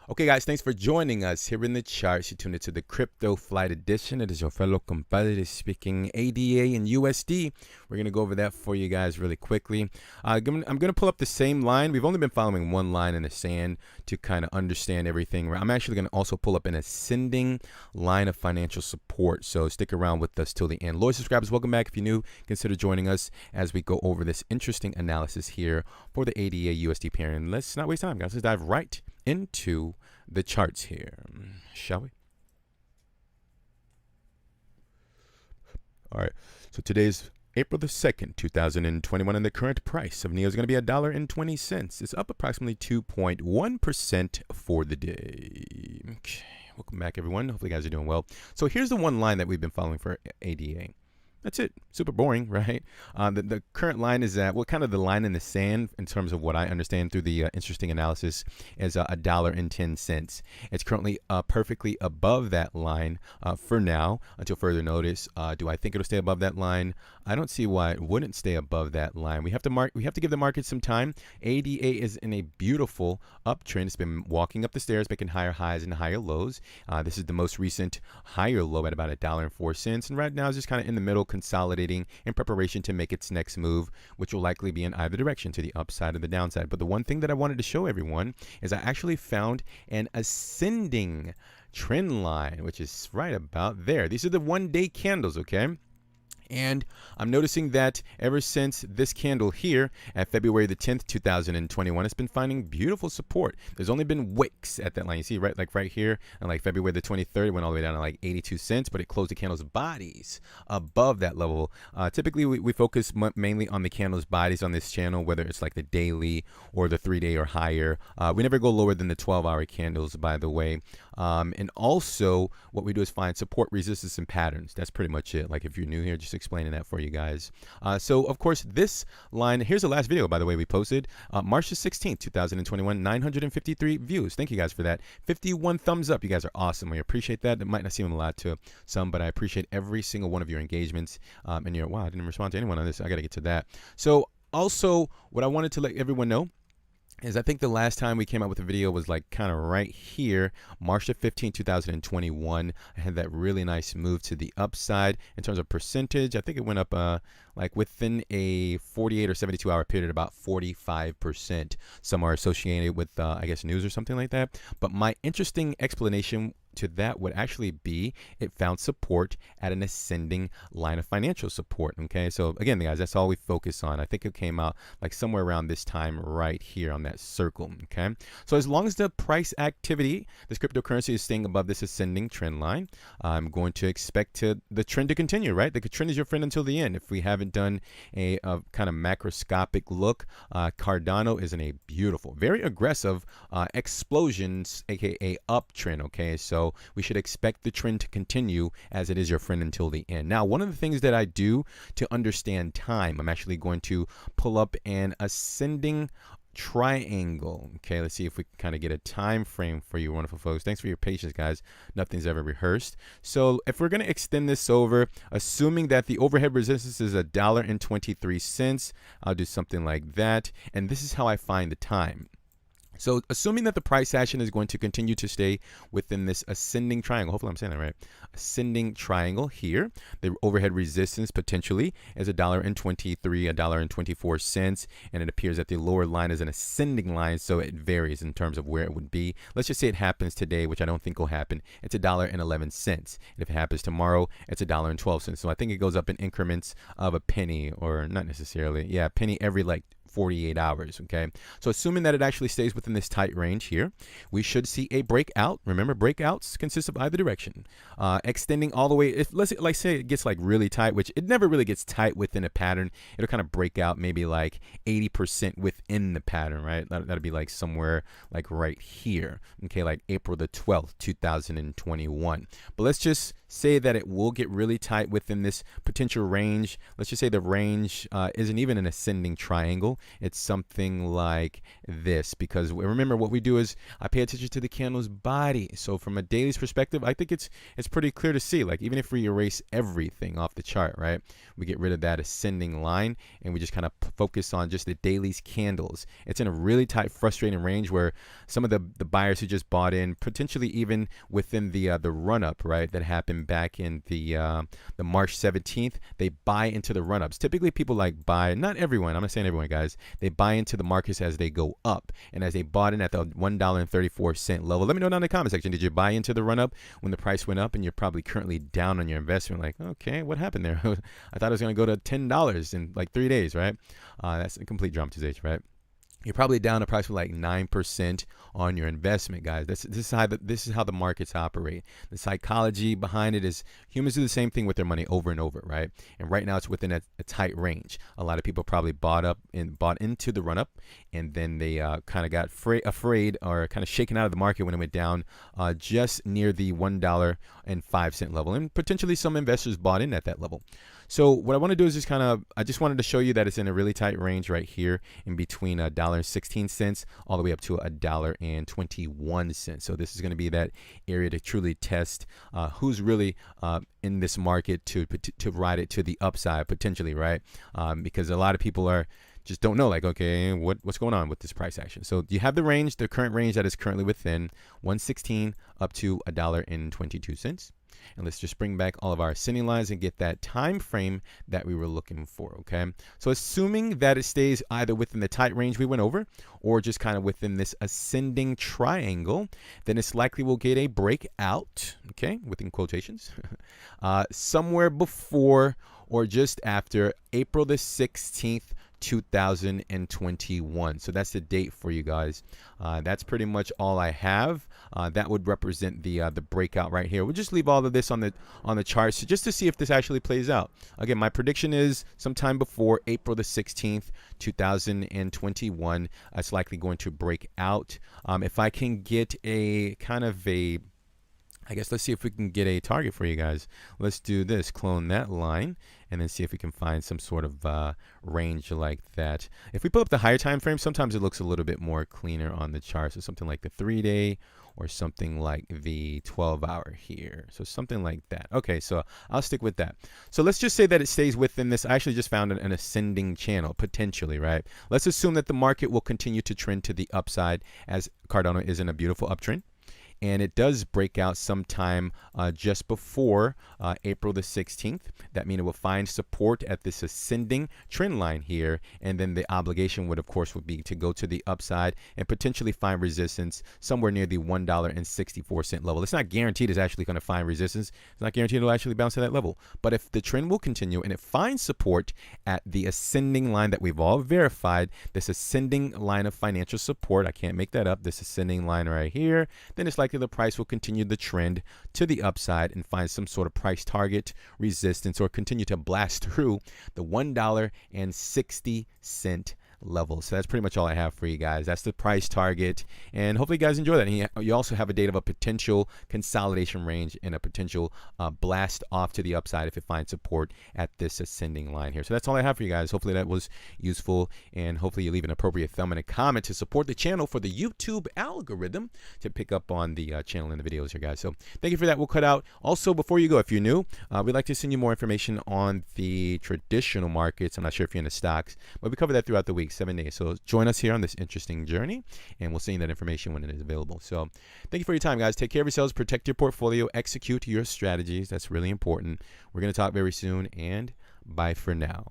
Okay, guys, thanks for joining us here in the charts. You tuned into the Crypto Flight Edition. It is your fellow compadre speaking ADA and USD. We're going to go over that for you guys really quickly. I'm going to pull up the same line. We've only been following one line in the sand to kind of understand everything. I'm actually going to also pull up an ascending line of financial support. So stick around with us till the end. Loyal subscribers, welcome back. If you're new, consider joining us as we go over this interesting analysis here for the ADA USD pair. And let's not waste time, guys. Let's dive right into the charts here, shall we? All right, so today's April the 2nd, 2021, and the current price of NEO is going to be $1.20. It's up approximately 2.1% for the day. Okay, welcome back, everyone. Hopefully you guys are doing well. So here's the one line that we've been following for ADA. That's it. Super boring, right? The current line is that, well, kind of the line in the sand in terms of what I understand through the interesting analysis is $1.10. It's currently perfectly above that line for now until further notice. Do I think it'll stay above that line? I don't see why it wouldn't stay above that line. We have to give the market some time. ADA is in a beautiful uptrend. It's been walking up the stairs, making higher highs and higher lows. This is the most recent higher low at about $1.04, and right now it's just kind of in the middle, consolidating in preparation to make its next move, which will likely be in either direction, to the upside or the downside. But the one thing that I wanted to show everyone is I actually found an ascending trend line, which is right about there. These are the one-day candles, okay? And I'm noticing that ever since this candle here at February the 10th, 2021, it's been finding beautiful support. There's only been wicks at that line. You see, right, like right here, and like February the 23rd, it went all the way down to like 82 cents, but it closed the candle's bodies above that level. Typically, we focus mainly on the candle's bodies on this channel, whether it's like the daily or the 3-day or higher. We never go lower than the 12-hour candles, by the way. And also, what we do is find support, resistance, and patterns. That's pretty much it. Like if you're new here, just explaining that for you guys. So of course this line, here's the last video, by the way, we posted March the 16th, 2021, 953 views. Thank you guys for that. 51 thumbs up. You guys are awesome. We appreciate that. It might not seem a lot to some, but I appreciate every single one of your engagements. And you're, wow, I didn't respond to anyone on this. I got to get to that. So also what I wanted to let everyone know is I think the last time we came out with a video was like kind of right here, March the 15th, 2021. I had that really nice move to the upside in terms of percentage. I think it went up like within a 48 or 72 hour period, about 45%. Some are associated with, I guess, news or something like that. But my interesting explanation to that would actually be it found support at an ascending line of financial support. Okay, so again, guys, that's all we focus on. I think it came out like somewhere around this time right here on that circle. Okay, so as long as the price activity, this cryptocurrency, is staying above this ascending trend line, I'm going to expect the trend to continue, right? The trend is your friend until the end. If we haven't done a kind of macroscopic look, Cardano is in a beautiful, very aggressive explosions, aka uptrend. Okay, so we should expect the trend to continue as it is your friend until the end. Now, one of the things that I do to understand time, I'm actually going to pull up an ascending triangle. Okay, let's see if we can kind of get a time frame for you wonderful folks. Thanks for your patience, guys. Nothing's ever rehearsed. So if we're going to extend this over, assuming that the overhead resistance is $1.23, I'll do something like that, and this is how I find the time. So assuming that the price action is going to continue to stay within this ascending triangle, hopefully I'm saying that right, ascending triangle here, the overhead resistance potentially is $1.23, $1.24, and it appears that the lower line is an ascending line, so it varies in terms of where it would be. Let's just say it happens today, which I don't think will happen. It's $1.11. And if it happens tomorrow, it's $1.12. So I think it goes up in increments of a penny, or not necessarily, yeah, a penny every like 48 hours. Okay, so assuming that it actually stays within this tight range here, we should see a breakout. Remember, breakouts consist of either direction, extending all the way. If let's say it gets like really tight, which it never really gets tight within a pattern, it'll kind of break out maybe like 80% within the pattern, right? That'll be like somewhere like right here. Okay, like April the 12th, 2021. But let's just say that it will get really tight within this potential range. Let's just say the range isn't even an ascending triangle. it's something like this, because remember what we do is I pay attention to the candle's body. So from a daily's perspective, I think it's pretty clear to see, like even if we erase everything off the chart, right, we get rid of that ascending line and we just kind of focus on just the daily's candles. It's in a really tight, frustrating range where some of the buyers who just bought in, potentially even within the run-up, right, that happened back in the March 17th, they buy into the run-ups. Typically people like buy, not everyone, I'm not saying everyone, guys, they buy into the markets as they go up, and as they bought in at the $1.34 level. Let me know down in the comment section, did you buy into the run-up when the price went up and you're probably currently down on your investment? Like, okay, what happened there? I thought it was going to go to $10 in like 3 days, right? That's a complete dramatization, right? You're probably down approximately like 9% on your investment, guys. This is how the markets operate. The psychology behind it is humans do the same thing with their money over and over, right? And right now it's within a tight range. A lot of people probably bought into the run up, and then they kind of got afraid or kind of shaken out of the market when it went down just near the $1.05 level, and potentially some investors bought in at that level. So what I want to do is just I just wanted to show you that it's in a really tight range right here in between $1.16 all the way up to $1.21. So this is going to be that area to truly test who's really in this market to ride it to the upside potentially, right? Because a lot of people just don't know, like, okay, what's going on with this price action. So you have the range, the current range that is currently within 116 up to $1.22. And let's just bring back all of our ascending lines and get that time frame that we were looking for, okay? So assuming that it stays either within the tight range we went over or just kind of within this ascending triangle, then it's likely we'll get a breakout, okay, within quotations, somewhere before or just after April the 16th, 2021. So that's the date for you guys. That's pretty much all I have. That would represent the breakout right here. We'll just leave all of this on the charts just to see if this actually plays out. Again, my prediction is sometime before April the 16th, 2021. It's likely going to break out. If I can get a kind of I guess let's see if we can get a target for you guys. Let's do this, clone that line, and then see if we can find some sort of range like that. If we pull up the higher time frame, sometimes it looks a little bit more cleaner on the chart. So something like the 3-day or something like the 12-hour here. So something like that. Okay, so I'll stick with that. So let's just say that it stays within this. I actually just found an ascending channel, potentially, right? Let's assume that the market will continue to trend to the upside as Cardano is in a beautiful uptrend. And it does break out sometime just before April the 16th. That means it will find support at this ascending trend line here, and then the obligation would, of course, be to go to the upside and potentially find resistance somewhere near the $1.64 level. It's not guaranteed it's actually going to find resistance. It's not guaranteed it'll actually bounce to that level. But if the trend will continue and it finds support at the ascending line that we've all verified, this ascending line of financial support, I can't make that up, this ascending line right here, then it's likely the price will continue the trend to the upside and find some sort of price target, resistance, or continue to blast through the $1.60 level. So that's pretty much all I have for you guys. That's the price target, and hopefully you guys enjoy that. And you also have a date of a potential consolidation range and a potential blast off to the upside if it finds support at this ascending line here. So that's all I have for you guys. Hopefully that was useful, and hopefully you leave an appropriate thumb and a comment to support the channel for the YouTube algorithm to pick up on the channel and the videos here, guys. So thank you for that. We'll cut out. Also, before you go, if you're new, we'd like to send you more information on the traditional markets. I'm not sure if you're into stocks, but we cover that throughout the week, 7 days. So join us here on this interesting journey, and we'll send you that information when it is available. So thank you for your time, guys. Take care of yourselves, protect your portfolio, execute your strategies. That's really important. We're going to talk very soon, and bye for now.